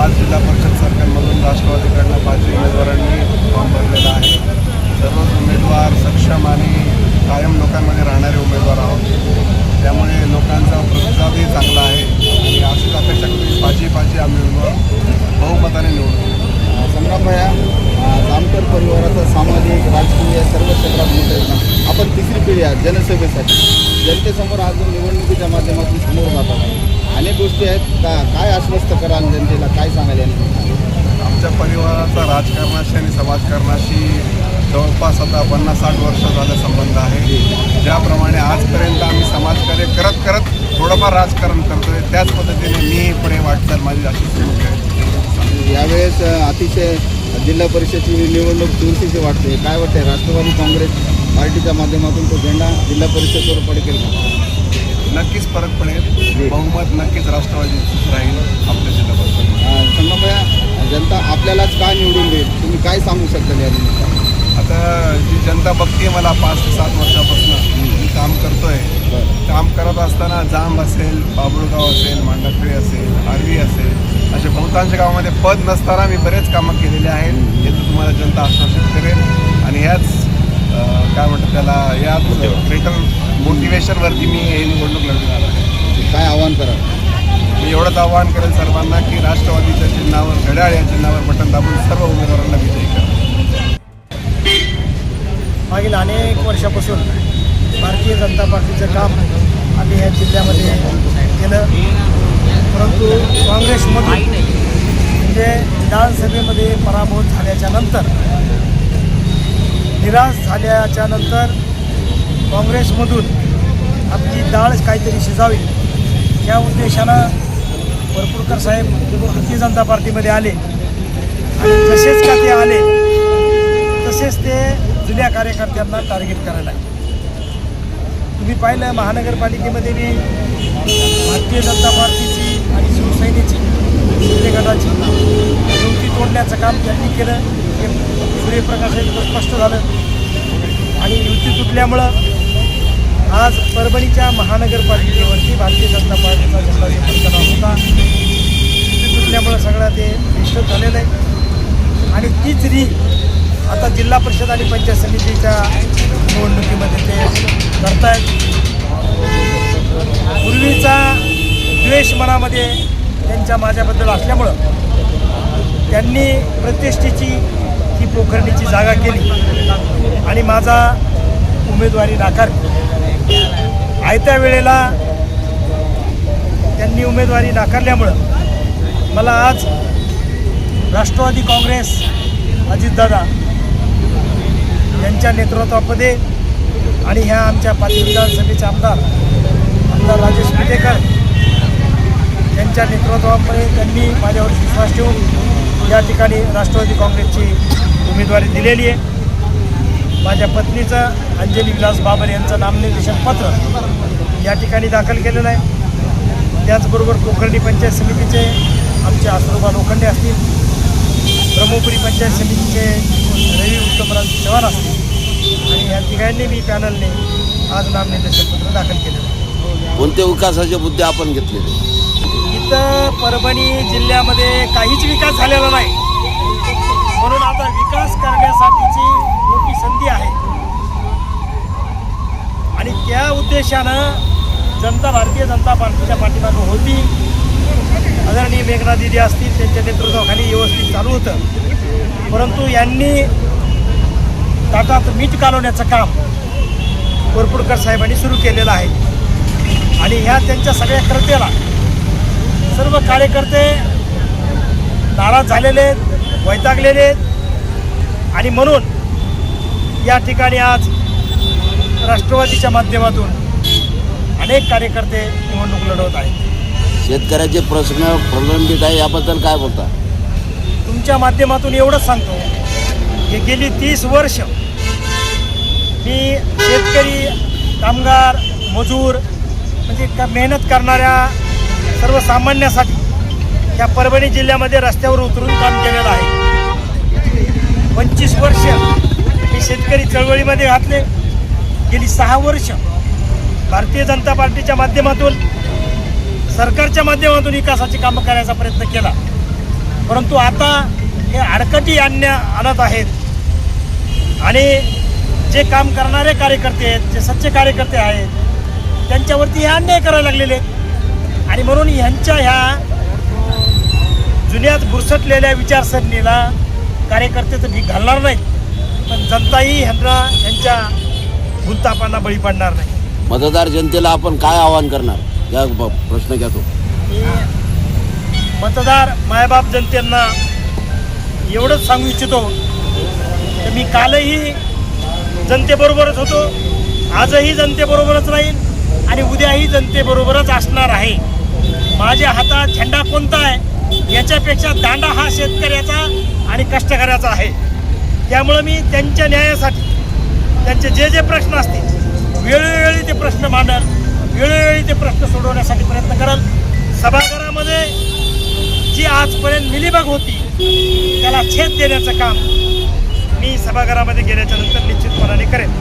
5 जिल्हा परिषद सरकारमधून राष्ट्रवादीकडनं 5 उमेदवारांनी फॉर्म भरलेला आहे. सर्वच उमेदवार सक्षम आणि कायम लोकांमध्ये राहणारे उमेदवार आहोत. त्यामुळे लोकांचा प्रतिसादही चांगला आहे आणि अशीच अपेक्षा करून 5 आम्ही उमेदवार बहुमताने निवडू. संग्राम भैया, जामकर परिवाराचा सामाजिक राजकीय सर्व क्षेत्रात मोठे योगदान. आपण तिसरी पिढी आहे जनसेवेसाठी. जनतेसमोर अजून निवडणुकीच्या माध्यमातून समोर जातात. अनेक गोष्टी आहेत. काय आश्वस्त कराल जनतेला, काय सांगाल यांनी? आमच्या परिवाराचा राजकारणाशी आणि समाजकारणाशी जवळपास आता 50-60 वर्ष झालं संबंध आहे. ज्याप्रमाणे आजपर्यंत आम्ही समाजकार्य करत करत थोडंफार राजकारण करतोय, त्याच पद्धतीने मी पुढे वाटचाल माझी अशी सुरू आहे. यावेळेस अतिशय जिल्हा परिषदेची निवडणूक चुरशीची वाटते. काय वाटते, राष्ट्रवादी काँग्रेस पार्टीच्या माध्यमातून तो झेंडा जिल्हा परिषदेवर पडकेल का? नक्कीच फरक पडेल. बहुमत नक्कीच राष्ट्रवादीच राहील आपल्या जिल्हा परिषद. संग्राम भैया, जनता आपल्यालाच का निवडून देईल, तुम्ही काय सांगू शकता या निमित्तानं? आता जी जनता बघते मला 5 ते 7 वर्षापासून मी काम करतोय. काम करत असताना जांब असेल, बाबुळगाव असेल, मांडखळी असेल, आर्वी असेल, असे बहुतांश गावामध्ये पद नसताना मी बरेच कामं केलेले आहेत. हे तर तुम्हाला जनता आश्वासित करेल आणि ह्याच काय म्हणतात त्याला, याच ग्रेटर मोटिवेशनवरती मी हे निवडणूक लढवणार आहे. काय आव्हान करा? मी एवढंच आव्हान करेल सर्वांना की राष्ट्रवादीच्या चिन्हावर, घड्याळ या चिन्हावर बटन दाबून सर्व उमेदवारांना विजयी करा. मागील अनेक वर्षापासून भारतीय जनता पार्टीचं काम आम्ही या जिल्ह्यामध्ये केलं, परंतु काँग्रेसमधून म्हणजे विधानसभेमध्ये पराभूत झाल्याच्या नंतर, निराश झाल्याच्या नंतर काँग्रेसमधून आपली डाळ काहीतरी शिजावी या उद्देशानं वरपुडकर साहेब भारतीय जनता पार्टीमध्ये आले आणि जसेच का ते आले तसेच ते जुन्या कार्यकर्त्यांना टार्गेट करायला आहे. तुम्ही पाहिलं महानगरपालिकेमध्ये मी भारतीय जनता पार्टीची आणि शिवसेनेची शिंदे गटाची युती तोडण्याचं काम त्यांनी केलं. हे सूर्यप्रकाश स्पष्ट झालं आणि युती तुटल्यामुळं आज परभणीच्या महानगरपालिकेवरती भारतीय जनता पार्टीचा झेंडा फडकणार होता. युती तुटल्यामुळं सगळं ते निश्चित झालेलं आहे आणि तीच आता जिल्हा परिषद आणि पंचायत समितीच्या निवडणुकीमध्ये ते करतायत. पूर्वीचा द्वेष मनामध्ये त्यांच्या माझ्याबद्दल असल्यामुळं त्यांनी प्रतिष्ठेची ही पोखरणीची जागा केली आणि माझा उमेदवारी नाकारली. आयत्या वेळेला त्यांनी उमेदवारी नाकारल्यामुळं मला आज राष्ट्रवादी काँग्रेस अजितदादा यांच्या नेतृत्वामध्ये आणि ह्या आमच्या पाथरी विधानसभेचे आमदार राजेश पिटेकर यांच्या नेतृत्वामध्ये त्यांनी माझ्यावर विश्वास ठेवून या ठिकाणी राष्ट्रवादी काँग्रेसची उमेदवारी दिलेली आहे. माझ्या पत्नीचं अंजली विलास बाबर यांचं नामनिर्देशन पत्र या ठिकाणी दाखल केलेलं आहे. त्याचबरोबर कोकर्णी पंचायत समितीचे आमचे आसरोबा लोखंडे असतील, ब्रह्मपुरी पंचायत समितीचे रवी उत्तमराज चव्हाण असतील आणि या तिघांनी मी पॅनलने आज नामनिर्देशन पत्र दाखल केलेलं आहे. कोणते विकासाचे मुद्दे आपण घेतलेले? इथं परभणी जिल्ह्यामध्ये काहीच विकास झालेला नाही, म्हणून आता विकास करण्यासाठीची मोठी संधी आहे आणि त्या उद्देशानं भारतीय जनता पार्टीच्या पाठीमागं होती. आदरणीय मेघना दिदी असतील, त्यांच्या नेतृत्वाखाली व्यवस्थित चालू होतं, परंतु यांनी ताटात मीठ कालवण्याचं काम वरपुडकर साहेबांनी सुरू केलेलं आहे आणि ह्या त्यांच्या सगळ्या कर्त्याला सर्व कार्यकर्ते नाराज झालेले आहेत, वैतागलेले आहेत आणि म्हणून या ठिकाणी आज राष्ट्रवादीच्या माध्यमातून अनेक कार्यकर्ते निवडणूक लढवत आहेत. शेतकऱ्याचे प्रश्न प्रलंबित आहे, याबद्दल काय बोलता? तुमच्या माध्यमातून एवढंच सांगतो की गेली 30 वर्ष मी शेतकरी, कामगार, मजूर म्हणजे मेहनत करणाऱ्या सर्वसामान्यासाठी या परभणी जिल्ह्यामध्ये रस्त्यावर उतरून काम केलेलं आहे. 25 वर्ष मी शेतकरी चळवळीमध्ये घातले. गेली 6 वर्ष भारतीय जनता पार्टीच्या माध्यमातून, सरकारच्या माध्यमातून विकासाची कामं करायचा प्रयत्न केला परंतु आता हे अडकटी आणत आहेत आणि जे काम करणारे कार्यकर्ते आहेत, जे सच्चे कार्यकर्ते आहेत, त्यांच्यावरती हे अन्याय करायला लागलेले आहेत. आणि म्हणून ह्यांच्या ह्या जुन्यात बुरसटलेल्या विचारसरणीला कार्यकर्ते तर भीक घालणार नाहीत, पण जनताही ह्यांच्या भूलतापांना बळी पडणार नाही. मतदार जनतेला आपण काय आवाहन करणार या प्रश्न घेतो. की मतदार मायबाप जनतेंना एवढंच सांगू इच्छितो की मी कालही जनतेबरोबरच होतो, आजही जनतेबरोबरच राहील आणि उद्याही जनतेबरोबरच असणार आहे. माझ्या हातात झेंडा कोणता आहे याच्यापेक्षा दांडा हा शेतकऱ्याचा आणि कष्टकऱ्याचा आहे. त्यामुळं मी त्यांच्या न्यायासाठी त्यांचे जे प्रश्न असतील वेळोवेळी ते प्रश्न मांडल, वेळोवेळी ते प्रश्न सोडवण्यासाठी प्रयत्न करल. सभागृहामध्ये जी आजपर्यंत मिलीबग होती त्याला छेद देण्याचं काम मी सभागृहामध्ये गेल्याच्या नंतर निश्चितपणाने करेन.